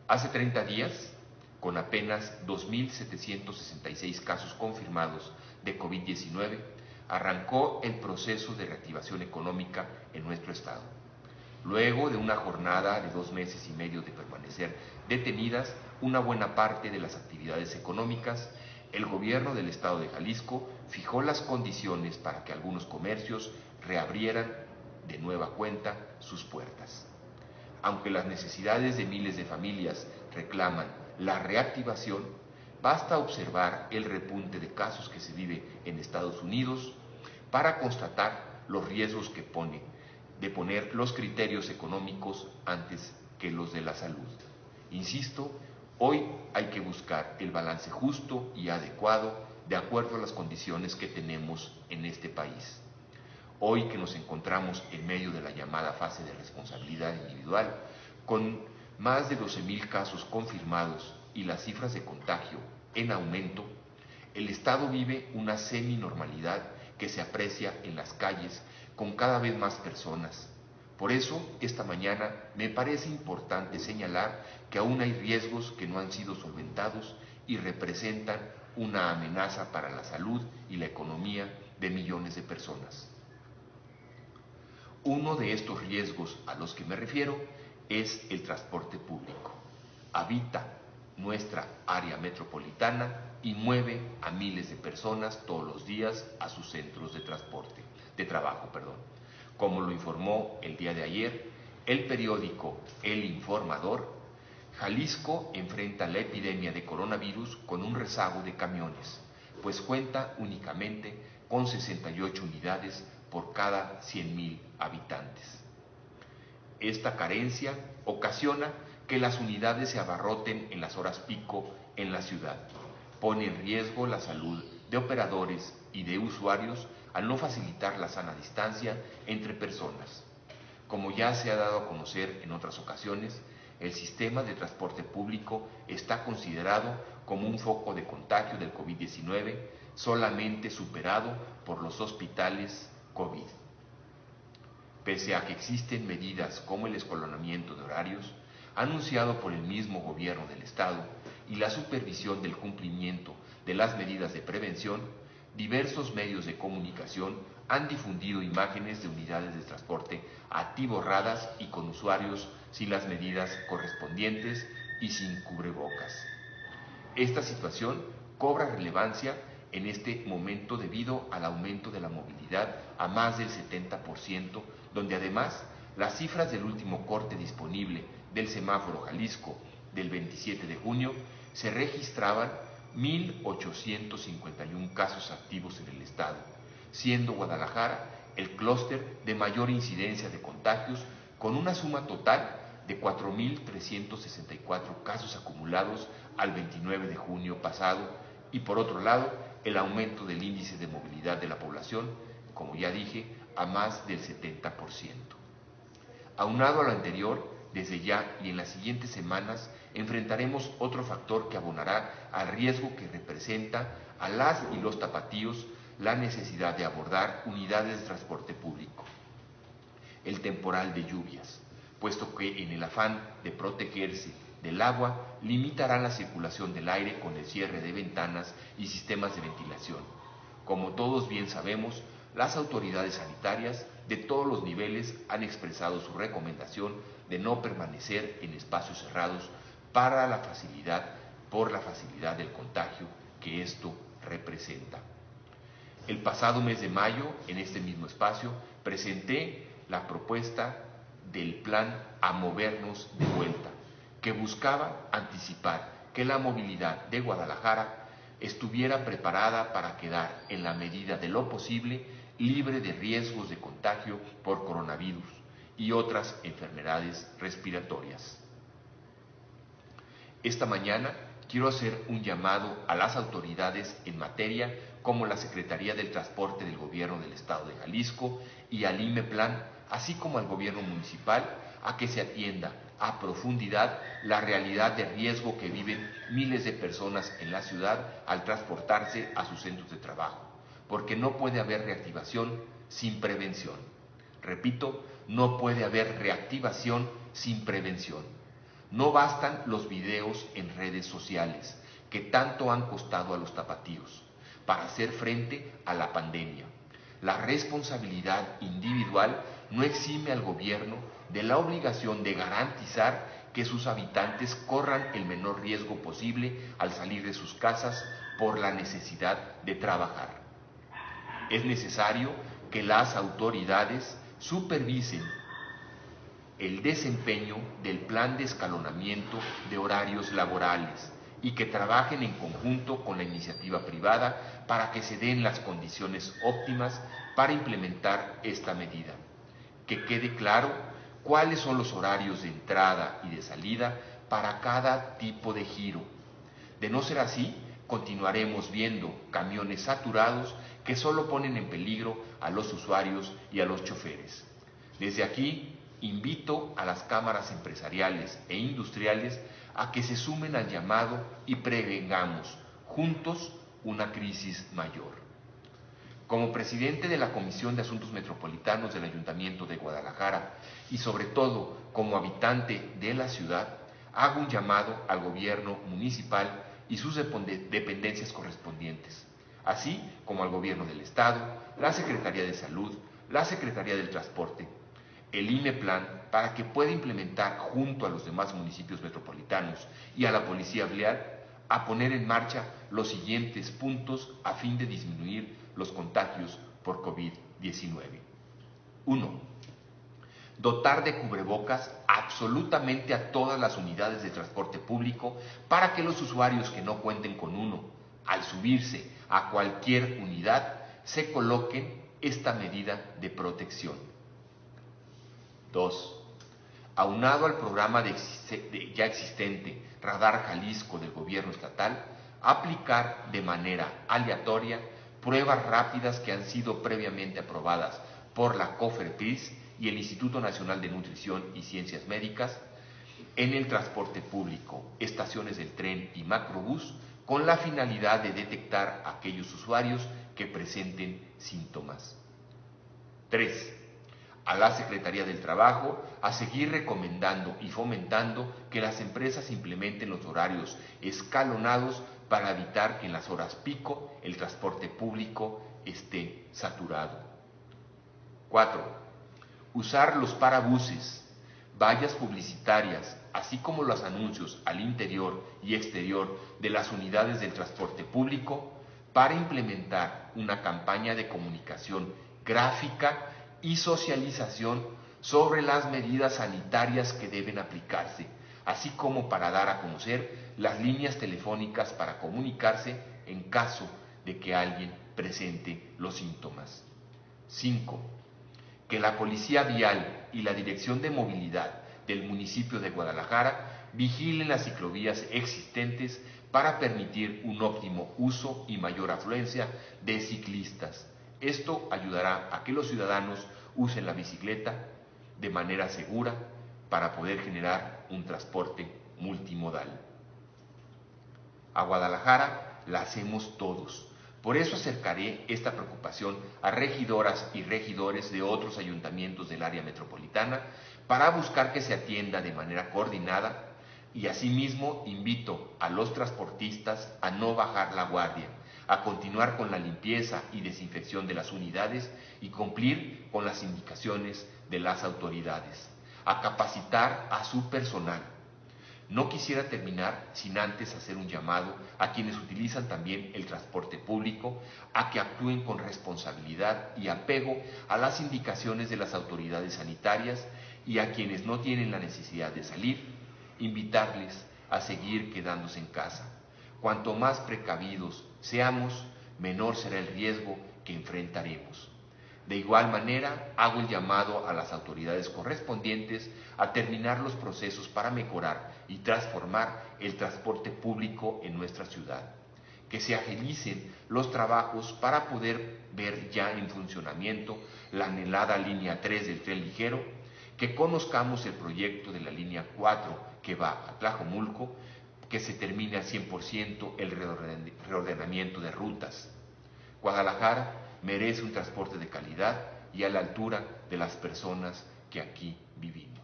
Hace 30 días, con apenas 2.766 casos confirmados de COVID-19, arrancó el proceso de reactivación económica en nuestro estado. Luego de una jornada de 2 meses y medio de permanecer detenidas una buena parte de las actividades económicas, el gobierno del estado de Jalisco fijó las condiciones para que algunos comercios reabrieran de nueva cuenta sus puertas. Aunque las necesidades de miles de familias reclaman la reactivación, basta observar el repunte de casos que se vive en Estados Unidos para constatar los riesgos que pone de poner los criterios económicos antes que los de la salud. Insisto, hoy hay que buscar el balance justo y adecuado de acuerdo a las condiciones que tenemos en este país. Hoy que nos encontramos en medio de la llamada fase de responsabilidad individual, con más de 12,000 casos confirmados y las cifras de contagio en aumento, el Estado vive una semi-normalidad que se aprecia en las calles con cada vez más personas. Por eso, esta mañana me parece importante señalar que aún hay riesgos que no han sido solventados y representan una amenaza para la salud y la economía de millones de personas. Uno de estos riesgos a los que me refiero es el transporte público. Habita nuestra área metropolitana y mueve a miles de personas todos los días a sus centros de trabajo. Como lo informó el día de ayer el periódico El Informador, Jalisco enfrenta la epidemia de coronavirus con un rezago de camiones, pues cuenta únicamente con 68 unidades por cada 100,000 habitantes. Esta carencia ocasiona que las unidades se abarroten en las horas pico en la ciudad. Pone en riesgo la salud de operadores y de usuarios al no facilitar la sana distancia entre personas. Como ya se ha dado a conocer en otras ocasiones, el sistema de transporte público está considerado como un foco de contagio del COVID-19, solamente superado por los hospitales COVID. Pese a que existen medidas como el escalonamiento de horarios, anunciado por el mismo gobierno del Estado, y la supervisión del cumplimiento de las medidas de prevención, diversos medios de comunicación han difundido imágenes de unidades de transporte atiborradas y con usuarios sin las medidas correspondientes y sin cubrebocas. Esta situación cobra relevancia en este momento debido al aumento de la movilidad a más del 70%, donde además las cifras del último corte disponible del semáforo Jalisco del 27 de junio se registraban 1,851 casos activos en el estado, siendo Guadalajara el clúster de mayor incidencia de contagios, con una suma total de 4,364 casos acumulados al 29 de junio pasado, y por otro lado, el aumento del índice de movilidad de la población, como ya dije, a más del 70%. Aunado a lo anterior, desde ya y en las siguientes semanas enfrentaremos otro factor que abonará al riesgo que representa a las y los tapatíos la necesidad de abordar unidades de transporte público: el temporal de lluvias, puesto que en el afán de protegerse del agua limitarán la circulación del aire con el cierre de ventanas y sistemas de ventilación. Como todos bien sabemos, las autoridades sanitarias de todos los niveles han expresado su recomendación de no permanecer en espacios cerrados por la facilidad del contagio que esto representa. El pasado mes de mayo, en este mismo espacio, presenté la propuesta del plan A Movernos de Vuelta, que buscaba anticipar que la movilidad de Guadalajara estuviera preparada para quedar, en la medida de lo posible, libre de riesgos de contagio por coronavirus y otras enfermedades respiratorias. Esta mañana quiero hacer un llamado a las autoridades en materia, como la Secretaría del Transporte del Gobierno del Estado de Jalisco y al IMEPLAN, así como al Gobierno Municipal, a que se atienda a profundidad la realidad de riesgo que viven miles de personas en la ciudad al transportarse a sus centros de trabajo, porque no puede haber reactivación sin prevención. Repito, no puede haber reactivación sin prevención. No bastan los videos en redes sociales, que tanto han costado a los tapatíos, para hacer frente a la pandemia. La responsabilidad individual no exime al gobierno de la obligación de garantizar que sus habitantes corran el menor riesgo posible al salir de sus casas por la necesidad de trabajar. Es necesario que las autoridades supervisen el desempeño del plan de escalonamiento de horarios laborales y que trabajen en conjunto con la iniciativa privada para que se den las condiciones óptimas para implementar esta medida. Que quede claro cuáles son los horarios de entrada y de salida para cada tipo de giro. De no ser así, continuaremos viendo camiones saturados que solo ponen en peligro a los usuarios y a los choferes. Desde aquí, invito a las cámaras empresariales e industriales a que se sumen al llamado y prevengamos juntos una crisis mayor. Como presidente de la Comisión de Asuntos Metropolitanos del Ayuntamiento de Guadalajara y sobre todo como habitante de la ciudad, hago un llamado al gobierno municipal y sus dependencias correspondientes, así como al gobierno del Estado, la Secretaría de Salud, la Secretaría del Transporte, el IMEPLAN, para que pueda implementar junto a los demás municipios metropolitanos y a la Policía Vial a poner en marcha los siguientes puntos a fin de disminuir los contagios por COVID-19. 1. Dotar de cubrebocas absolutamente a todas las unidades de transporte público para que los usuarios que no cuenten con uno, al subirse a cualquier unidad, se coloquen esta medida de protección. 2. Aunado al programa ya existente Radar Jalisco del gobierno estatal, aplicar de manera aleatoria pruebas rápidas que han sido previamente aprobadas por la COFEPRIS y el Instituto Nacional de Nutrición y Ciencias Médicas en el transporte público, estaciones del tren y macrobús, con la finalidad de detectar a aquellos usuarios que presenten síntomas. 3. A la Secretaría del Trabajo a seguir recomendando y fomentando que las empresas implementen los horarios escalonados para evitar que en las horas pico el transporte público esté saturado. 4. Usar los parabuses, vallas publicitarias, así como los anuncios al interior y exterior de las unidades del transporte público para implementar una campaña de comunicación gráfica y socialización sobre las medidas sanitarias que deben aplicarse, así como para dar a conocer las líneas telefónicas para comunicarse en caso de que alguien presente los síntomas. 5. Que la Policía Vial y la Dirección de Movilidad del municipio de Guadalajara vigilen las ciclovías existentes para permitir un óptimo uso y mayor afluencia de ciclistas. Esto ayudará a que los ciudadanos usen la bicicleta de manera segura para poder generar un transporte multimodal. A Guadalajara la hacemos todos. Por eso acercaré esta preocupación a regidoras y regidores de otros ayuntamientos del área metropolitana para buscar que se atienda de manera coordinada y asimismo invito a los transportistas a no bajar la guardia, a continuar con la limpieza y desinfección de las unidades y cumplir con las indicaciones de las autoridades, a capacitar a su personal. No quisiera terminar sin antes hacer un llamado a quienes utilizan también el transporte público a que actúen con responsabilidad y apego a las indicaciones de las autoridades sanitarias y a quienes no tienen la necesidad de salir, invitarles a seguir quedándose en casa. Cuanto más precavidos seamos, menor será el riesgo que enfrentaremos. De igual manera, hago el llamado a las autoridades correspondientes a terminar los procesos para mejorar y transformar el transporte público en nuestra ciudad. Que se agilicen los trabajos para poder ver ya en funcionamiento la anhelada línea 3 del tren ligero, que conozcamos el proyecto de la línea 4 que va a Tlajomulco, que se termine al 100% el reordenamiento de rutas. Guadalajara merece un transporte de calidad y a la altura de las personas que aquí vivimos.